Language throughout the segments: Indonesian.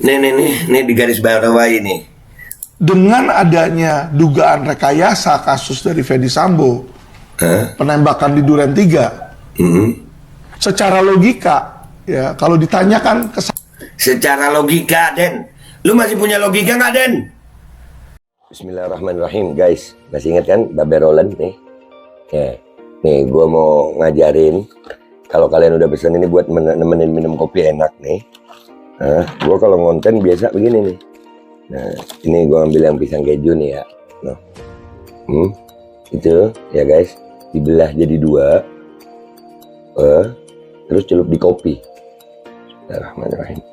Nih di garis bawah ini. Dengan adanya dugaan rekayasa kasus dari Fedy Sambo, penembakan di Duren 3, secara logika, ya kalau ditanyakan secara logika, Den, lu masih punya logika nggak, Den? Bismillahirrahmanirrahim, guys. Masih ingat kan Babe Roland nih? Ya, nih gue mau ngajarin. Kalau kalian udah pesen ini buat nemenin minum kopi enak nih. Nah, gue kalau ngonten biasa begini nih. Nah, ini gue ambil yang pisang keju nih ya. Nah, itu ya guys, dibelah jadi 2, terus celup di kopi. Bismillahirrahmanirrahim.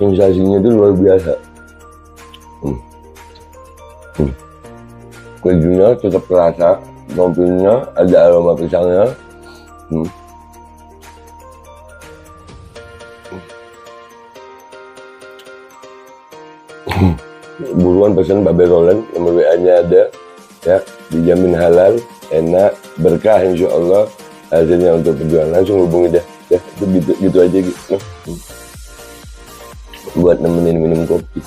Sensasinya itu luar biasa. Kejunya tetap terasa, kopinya ada aroma pisangnya. Buruan pesan Babe Roland, nomor WA-nya ada ya, dijamin halal, enak, berkah insya Allah hasilnya untuk perjuangan. Langsung hubungi dah ya, itu gitu aja gitu. Buat nemenin minum kopi.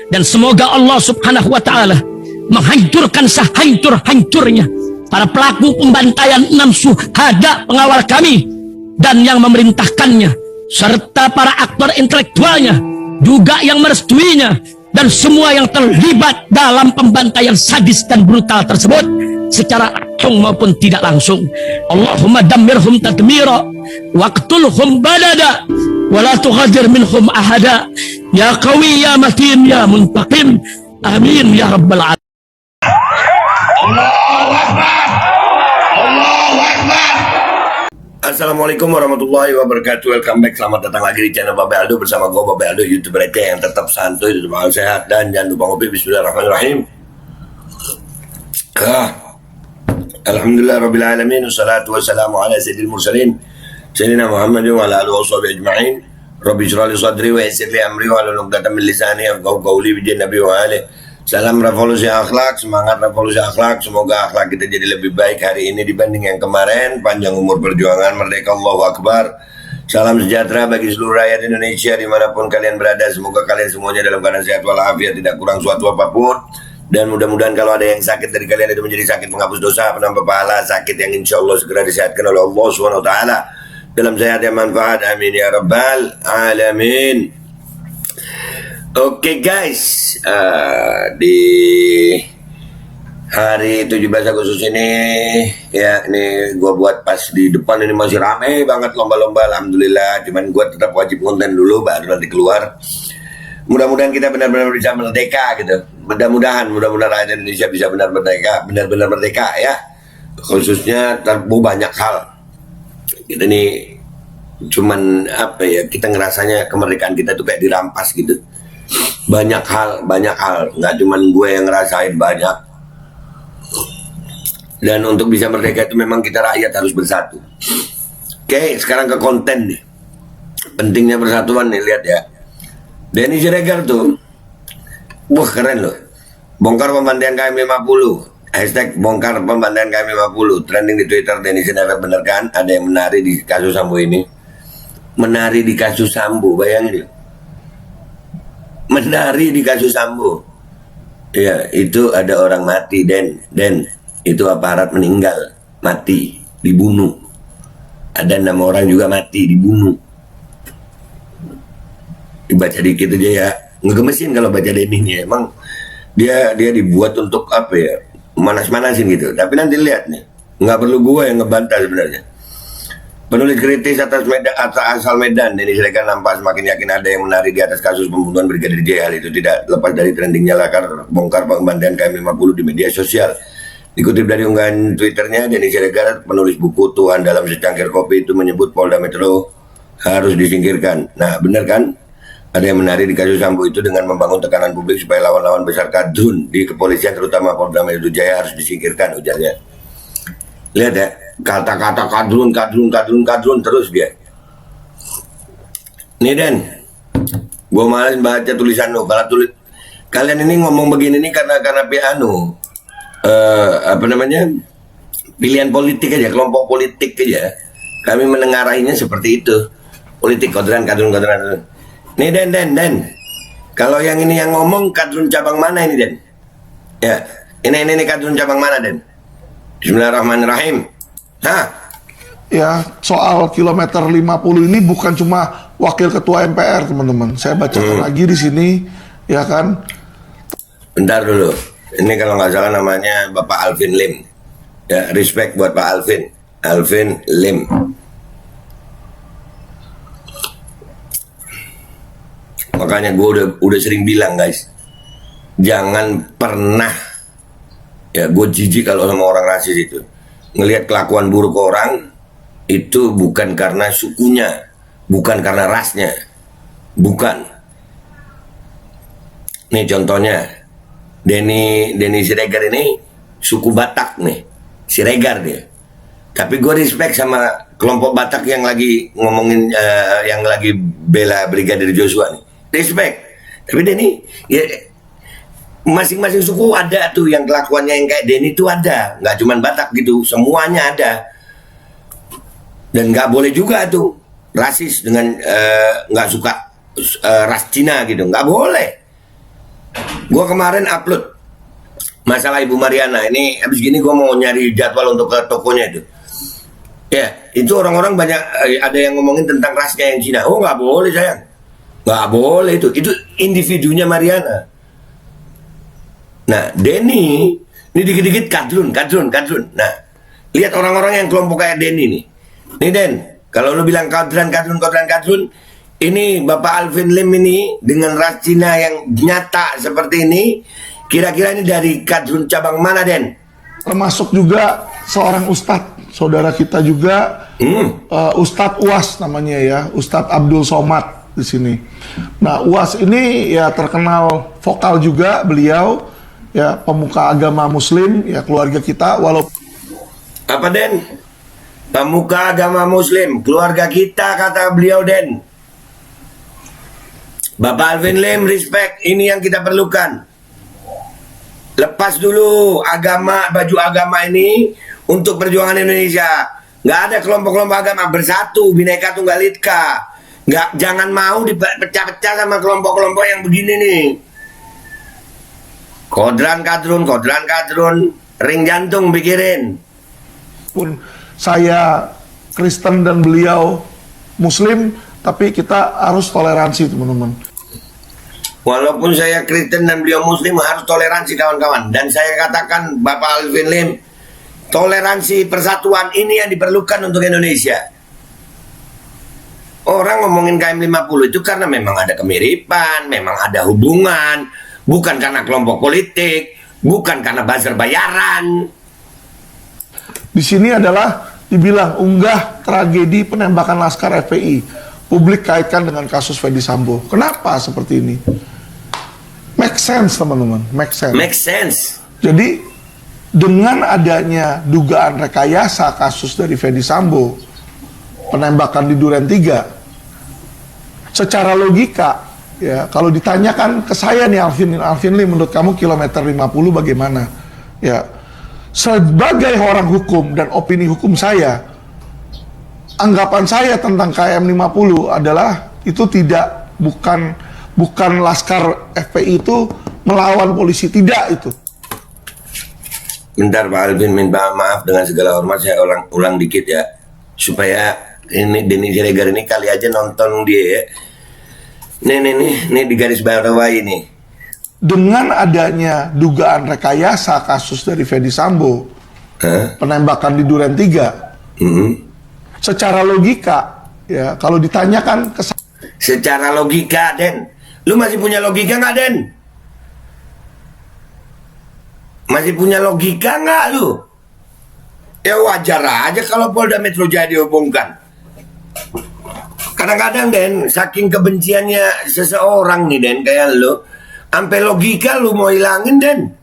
Dan semoga Allah subhanahu wa ta'ala menghancurkan sehancur-hancurnya para pelaku pembantaian 6 syuhada pengawal kami dan yang memerintahkannya, serta para aktor intelektualnya juga yang merestuinya, dan semua yang terlibat dalam pembantaian sadis dan brutal tersebut secara langsung maupun tidak langsung. Allahumma dammirhum tadmira waqtulhum badada wala tughadir minhum ahada ya qawi ya matin ya muntaqim, amin ya rabbal alamin. Allahu Akbar. Allahu Akbar. Assalamualaikum warahmatullahi wabarakatuh. Welcome back, selamat datang lagi di channel Babe Aldo bersama gue Babe Aldo, YouTuber receh yang tetap santuy, tetap sehat, dan jangan lupa ngopi. Bismillahirrahmanirrahim. Alhamdulillah rabbil alamin, wassalatu wassalamu ala sayyidil mursalin sayyidina Muhammad wa ala alihi washabihi ajma'in. Rabbi shrah li sadri wa yassir li amri wa hlul 'uqdatam min lisani yafqahu qawli bi nabi wa alihi. Salam revolusi akhlak, semangat revolusi akhlak. Semoga akhlak kita jadi lebih baik hari ini dibanding yang kemarin. Panjang umur perjuangan, merdeka, Allahu Akbar. Salam sejahtera bagi seluruh rakyat Indonesia dimanapun kalian berada. Semoga kalian semuanya dalam keadaan sehat walafiat, tidak kurang suatu apapun. Dan mudah-mudahan kalau ada yang sakit dari kalian itu menjadi sakit penghapus dosa, penambah pahala, sakit yang insya Allah segera disehatkan oleh Allah SWT dalam sehat yang manfaat. Amin ya rabbal alamin. Oke guys, di hari 17 Agustus ini ya, ini gue buat pas di depan ini masih rame banget lomba-lomba. Alhamdulillah, cuman gue tetap wajib konten dulu baru nanti keluar. Mudah-mudahan kita benar-benar bisa merdeka gitu. Mudah-mudahan rakyat Indonesia bisa benar-benar merdeka ya. Khususnya banyak hal. Kita nih cuman apa ya, kita ngerasanya kemerdekaan kita tuh kayak dirampas gitu. Banyak hal, nggak cuman gue yang ngerasain, banyak. Dan untuk bisa merdeka itu memang kita rakyat harus bersatu. Oke, sekarang ke konten nih. Pentingnya persatuan nih, lihat ya. Denny Siregar tuh, wah keren loh. Bongkar pembantaian KM50. Hashtag bongkar pembantaian KM50. Trending di Twitter. Denny Siregar, bener kan? Ada yang menari di kasus Sambo ini. Menari di kasus Sambo, bayangin yuk. Menari di kasus Sambo. Ya, itu ada orang mati, Den. Itu aparat meninggal, mati, dibunuh. Ada 6 orang juga mati, dibunuh. Dibaca dikit aja ya, ngegemesin kalau baca Denny. Emang dia dibuat untuk apa ya, manas-manasin gitu. Tapi nanti lihat nih, nggak perlu gue yang ngebantah sebenarnya. Penulis kritis atas asal Medan, Denny Siregar nampak semakin yakin ada yang menari di atas kasus pembunuhan Brigadir J. Hal itu tidak lepas dari trendingnya lakar bongkar pembantaian KM50 di media sosial. Dikutip dari unggahan Twitternya, Denny Siregar, penulis buku Tuhan dalam Secangkir Kopi itu menyebut Polda Metro harus disingkirkan. Nah, benar kan? Ada yang menarik di kasus Sambo itu dengan membangun tekanan publik supaya lawan-lawan besar kadrun di kepolisian terutama Polda Metro Jaya harus disingkirkan, ujarnya. Lihat ya, kata-kata kadrun terus dia. Nih Den, gue malas baca tulisan lu. Kalau kalian ini ngomong begini nih karena pilihan politik aja, kelompok politik aja. Kami menengarahinya seperti itu. Politik kadrun. Nih Den. Kalau yang ini yang ngomong kadrun cabang mana ini Den? Ya, ini kadrun cabang mana Den? Bismillahirrahmanirrahim. Hah? Ya, soal kilometer 50 ini bukan cuma wakil ketua MPR, teman-teman. Saya bacakan lagi di sini, ya kan? Bentar dulu. Ini kalau nggak salah namanya Bapak Alvin Lim. Ya, respect buat Pak Alvin. Alvin Lim. Makanya gue udah sering bilang guys, jangan pernah, ya gue jijik kalau sama orang rasis itu, ngelihat kelakuan buruk orang itu bukan karena sukunya, bukan karena rasnya, bukan. Nih contohnya, Denny Siregar ini suku Batak nih, Siregar dia. Tapi gue respect sama kelompok Batak yang lagi ngomongin, yang lagi bela Brigadir Joshua nih. Respect. Tapi Denny, ya masing-masing suku ada tuh yang kelakuannya yang kayak Denny itu ada. Nggak cuma Batak gitu, semuanya ada. Dan nggak boleh juga tuh rasis dengan nggak suka ras Cina gitu. Nggak boleh. Gua kemarin upload masalah Ibu Mariana. Ini habis gini gua mau nyari jadwal untuk ke tokonya itu. Ya, itu orang-orang banyak ada yang ngomongin tentang rasnya yang Cina. Oh nggak boleh sayang. Nggak boleh itu individunya Mariana. Nah, Denny ini dikit-dikit kadrun. Nah, lihat orang-orang yang kelompok kayak Denny nih. Nih Den, kalau lu bilang kadrun, ini Bapak Alvin Lim ini dengan ras Cina yang nyata seperti ini, kira-kira ini dari kadrun cabang mana Den? Termasuk juga seorang ustadz, saudara kita juga, Ustadz UAS namanya ya, Ustadz Abdul Somad di sini. Nah, UAS ini ya terkenal vokal juga beliau, ya pemuka agama Muslim, ya keluarga kita walaupun apa Den? Pemuka agama Muslim, keluarga kita kata beliau Den. Bapak Alvin Lim, respect, ini yang kita perlukan. Lepas dulu agama, baju agama ini untuk perjuangan Indonesia. Nggak ada kelompok-kelompok agama, bersatu, Bhinneka Tunggal Ika. Jangan mau dipecah-pecah sama kelompok-kelompok yang begini nih. Kodran kadrun, ring jantung pikirin. pun saya Kristen dan beliau Muslim, tapi kita harus toleransi teman-teman. Walaupun saya Kristen dan beliau Muslim harus toleransi kawan-kawan. Dan saya katakan Bapak Alvin Lim, toleransi persatuan ini yang diperlukan untuk Indonesia. Orang ngomongin KM50 itu karena memang ada kemiripan, memang ada hubungan, bukan karena kelompok politik, bukan karena buzzer bayaran. Di sini adalah dibilang unggah tragedi penembakan Laskar FPI. Publik kaitkan dengan kasus Fedy Sambo. Kenapa seperti ini? Make sense teman-teman, make sense. Jadi dengan adanya dugaan rekayasa kasus dari Fedy Sambo, penembakan di Duren 3, secara logika, ya kalau ditanyakan ke saya nih Alvin Lim, menurut kamu kilometer 50 bagaimana? Ya, sebagai orang hukum dan opini hukum saya, anggapan saya tentang KM50 adalah itu bukan Laskar FPI itu melawan polisi, tidak itu. Bentar Pak Alvin, minta maaf dengan segala hormat, saya ulang dikit ya, supaya ini Denny Siregar ini kali aja nonton dia ya. Nih di garis bawah ini. Dengan adanya dugaan rekayasa kasus dari Fedy Sambo, penembakan di Duren 3, secara logika, ya kalau ditanyakan secara logika Den, lu masih punya logika nggak Den? Masih punya logika nggak lu? Ya wajar aja kalau Polda Metro Jaya dihubungkan. Kadang-kadang Den, saking kebenciannya seseorang nih Den, kayak lo, sampai logika lu mau hilangin Den.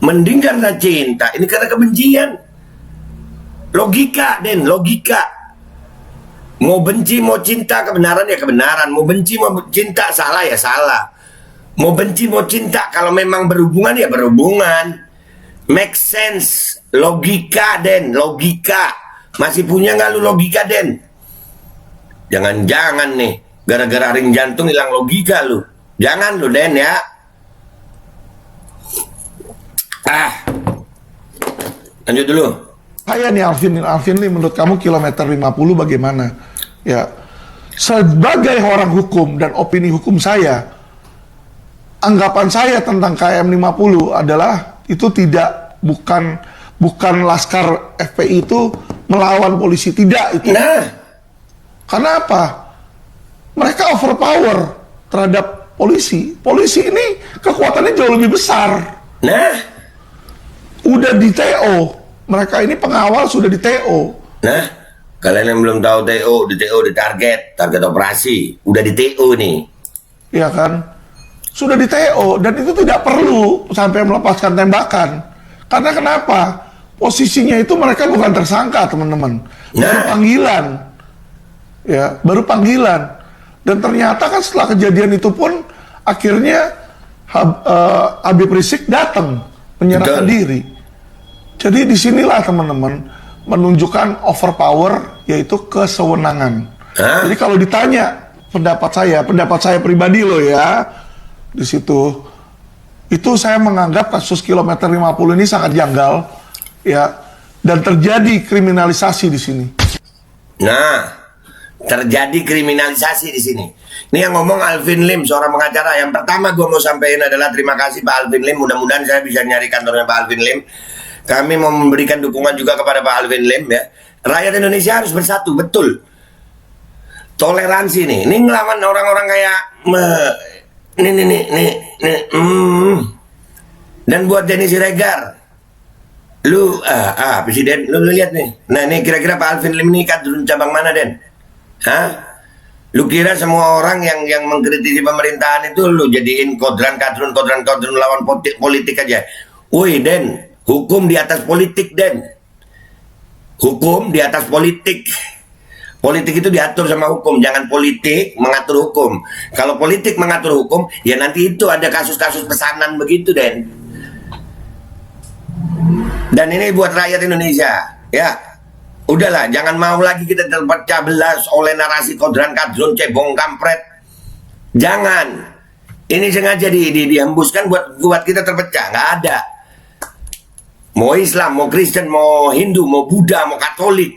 Mending karena cinta, ini karena kebencian. Logika Den, logika. Mau benci, mau cinta, kebenaran ya kebenaran. Mau benci, mau cinta, salah ya salah. Mau benci, mau cinta, kalau memang berhubungan ya berhubungan. Make sense, logika Den, logika. Masih punya nggak lu logika Den? Jangan-jangan nih, gara-gara ring jantung hilang logika lu. Jangan lu Den ya. Lanjut dulu. Saya nih Alvin nih, menurut kamu kilometer 50 bagaimana? Ya, sebagai orang hukum dan opini hukum saya, anggapan saya tentang KM 50 adalah itu bukan laskar FPI itu melawan polisi, tidak itu. Nah, karena apa? Mereka overpower terhadap polisi. Polisi ini kekuatannya jauh lebih besar. Nah, udah di TO. Mereka ini pengawal sudah di TO. nah, kalian yang belum tahu TO di target operasi, udah di TO nih. Ya kan? Sudah di TO dan itu tidak perlu sampai melepaskan tembakan. Karena kenapa? Posisinya itu mereka bukan tersangka, teman-teman. Baru panggilan. Ya, baru panggilan. Dan ternyata kan setelah kejadian itu pun akhirnya Habib Rizik datang menyerahkan diri. Jadi disinilah teman-teman menunjukkan overpower, yaitu kesewenangan. Jadi kalau ditanya pendapat saya pribadi loh ya, di situ itu saya menganggap kasus kilometer 50 ini sangat janggal ya, dan terjadi kriminalisasi di sini. Nah, terjadi kriminalisasi di sini. Ini yang ngomong Alvin Lim, seorang pengacara. Yang pertama gue mau sampaikan adalah terima kasih Pak Alvin Lim. Mudah-mudahan saya bisa nyari kantornya Pak Alvin Lim. Kami mau memberikan dukungan juga kepada Pak Alvin Lim ya. Rakyat Indonesia harus bersatu, betul. Toleransi nih. Ini ngelawan orang-orang kayak Dan buat Denny Siregar, lu presiden, lu lihat nih. Nah, ini kira-kira Pak Alvin Lim ini kadrun cabang mana, Den? Hah? Lu kira semua orang yang mengkritisi pemerintahan itu lu jadiin kadrun lawan politik aja? Woi, Den, hukum di atas politik, Den. Hukum di atas politik. Politik itu diatur sama hukum, jangan politik mengatur hukum. Kalau politik mengatur hukum, ya nanti itu ada kasus-kasus pesanan begitu, Den. Dan ini buat rakyat Indonesia, ya. Udahlah, jangan mau lagi kita terpecah belah oleh narasi kadrun cebong kampret. Jangan. Ini sengaja dihembuskan buat kita terpecah, nggak ada. Mau Islam, mau Kristen, mau Hindu, mau Buddha, mau Katolik,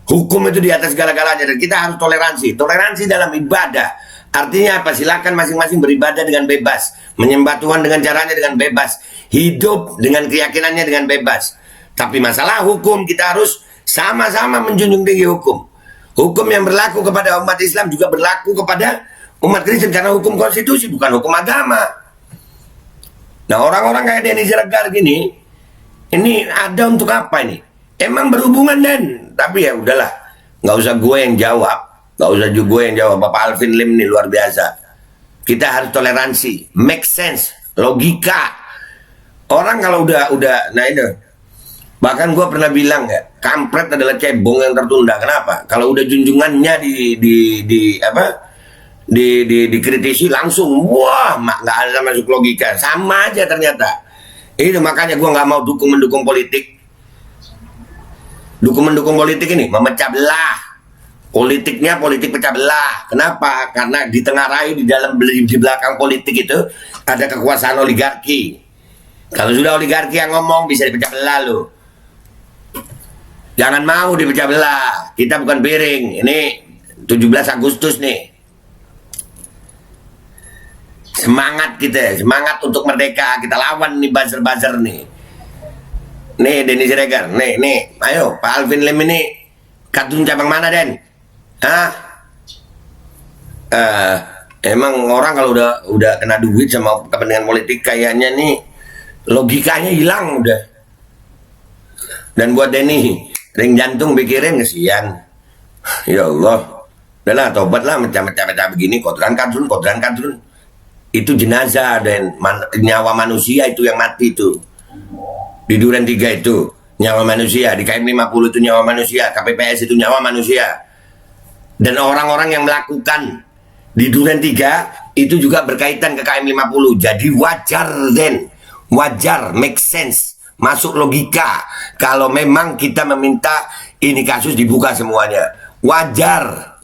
hukum itu di atas segala-galanya dan kita harus toleransi. Toleransi dalam ibadah. Artinya apa? Silakan masing-masing beribadah dengan bebas, menyembah Tuhan dengan caranya dengan bebas, hidup dengan keyakinannya dengan bebas. Tapi masalah hukum kita harus sama-sama menjunjung tinggi hukum. Hukum yang berlaku kepada umat Islam juga berlaku kepada umat Kristen karena hukum konstitusi bukan hukum agama. Nah, orang-orang kayak Denny Siregar gini, ini ada untuk apa ini? Emang berhubungan, Den, tapi ya udahlah, nggak usah gue yang jawab, Bapak Alvin Lim ini luar biasa. Kita harus toleransi, make sense, logika. Orang kalau udah, nah itu. Bahkan gue pernah bilang ya, kampret adalah cebong yang tertunda. Kenapa? Kalau udah junjungannya dikritisi langsung, wah, nggak ada masuk logika. Sama aja ternyata. Itu makanya gue nggak mau mendukung politik. Mendukung politik ini memecah belah. Politiknya politik pecah belah. Kenapa? Karena ditengarai di belakang politik itu ada kekuasaan oligarki. Kalau sudah oligarki yang ngomong bisa dipecah belah loh. Jangan mau dipecah belah. Kita bukan piring. Ini 17 Agustus nih. Semangat kita, semangat untuk merdeka. Kita lawan nih buzzer-buzzer nih. Nih Denny Siregar, nih, ayo Pak Alvin Lim ini kadrun cabang mana, Den? Hah? Emang orang kalau udah kena duit sama kepentingan politik kayaknya nih logikanya hilang udah. Dan buat Denny, ring jantung pikirin kesian. Ya Allah, Udahlah, tobat lah, macam-macam begini, kodran kadrun. Itu jenazah dan nyawa manusia itu yang mati itu. Di Duren 3 itu nyawa manusia, di KM 50 itu nyawa manusia, KPPS itu nyawa manusia. Dan orang-orang yang melakukan di Duren 3 itu juga berkaitan ke KM 50. Jadi wajar, make sense, masuk logika kalau memang kita meminta ini kasus dibuka semuanya. Wajar.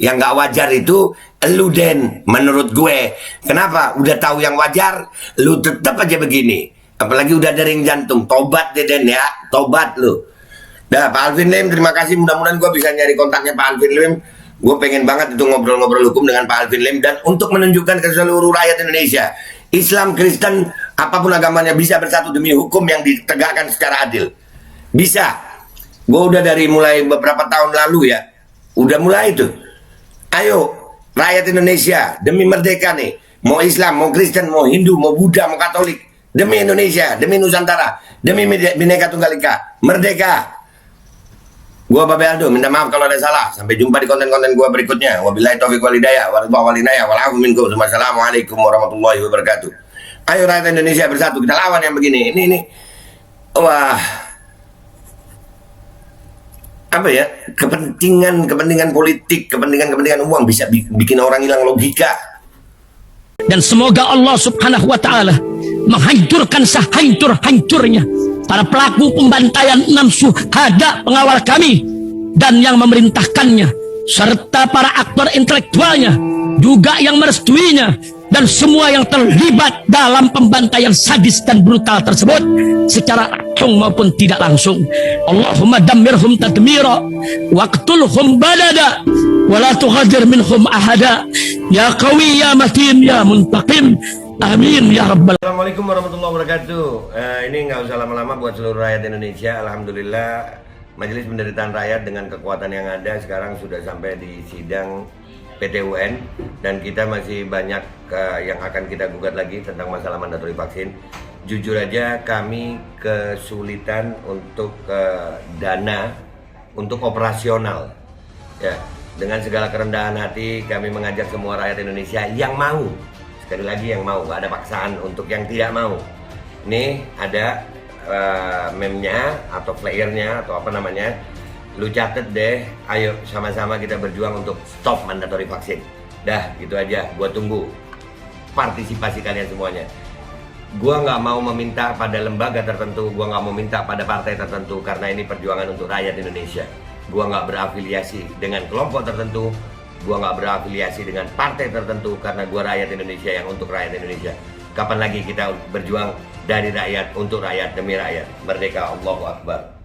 Yang nggak wajar itu lu, Den, menurut gue. Kenapa? Udah tahu yang wajar, lu tetap aja begini. Apalagi udah ada ring jantung. Tobat deh, Den, ya. Tobat lu. Dah, Pak Alvin Lim, terima kasih. Mudah-mudahan gue bisa nyari kontaknya Pak Alvin Lim. Gue pengen banget itu ngobrol-ngobrol hukum dengan Pak Alvin Lim. Dan untuk menunjukkan ke seluruh rakyat Indonesia, Islam, Kristen, apapun agamanya bisa bersatu demi hukum yang ditegakkan secara adil. Bisa. Gue udah dari mulai beberapa tahun lalu ya, udah mulai itu. Ayo, rakyat Indonesia, demi merdeka nih. Mau Islam, mau Kristen, mau Hindu, mau Buddha, mau Katolik. Demi Indonesia, demi Nusantara, demi Bhinneka Tunggal Ika. Merdeka. Gua Babe Aldo, minta maaf kalau ada salah. Sampai jumpa di konten-konten gua berikutnya. Wabillahi taufiq walhidayah, wassalamualaikum warahmatullahi wabarakatuh. Ayo rakyat Indonesia bersatu, kita lawan yang begini. Ini. Wah. Apa ya, kepentingan politik, kepentingan uang bisa bikin orang hilang logika. Dan semoga Allah Subhanahu wa Ta'ala menghancurkan sehancur-hancurnya para pelaku pembantaian 6 syuhada pengawal kami dan yang memerintahkannya, serta para aktor intelektualnya juga yang merestuinya, dan semua yang terlibat dalam pembantaian sadis dan brutal tersebut secara langsung maupun tidak langsung. Allahumma dammirhum tadmira waqtulhum balada wala tughadir minhum ahada ya qawi ya matin ya muntaqim, amin ya rabbal. Assalamualaikum warahmatullahi wabarakatuh. Ini nggak usah lama-lama buat seluruh rakyat Indonesia. Alhamdulillah, Majelis Penderitaan Rakyat dengan kekuatan yang ada sekarang sudah sampai di sidang PT UN, dan kita masih banyak yang akan kita gugat lagi tentang masalah mandatori vaksin. Jujur aja kami kesulitan untuk dana untuk operasional. Ya, dengan segala kerendahan hati kami mengajak semua rakyat Indonesia yang mau, sekali lagi yang mau, gak ada paksaan untuk yang tidak mau. Nih ada meme-nya atau flyernya atau apa namanya. Lu catet deh, ayo sama-sama kita berjuang untuk stop mandatori vaksin. Dah, gitu aja. Gua tunggu partisipasi kalian semuanya. Gua nggak mau meminta pada lembaga tertentu, gua nggak mau minta pada partai tertentu, karena ini perjuangan untuk rakyat Indonesia. Gua nggak berafiliasi dengan kelompok tertentu, gua nggak berafiliasi dengan partai tertentu, karena gua rakyat Indonesia yang untuk rakyat Indonesia. Kapan lagi kita berjuang dari rakyat untuk rakyat demi rakyat? Merdeka, Allahu Akbar.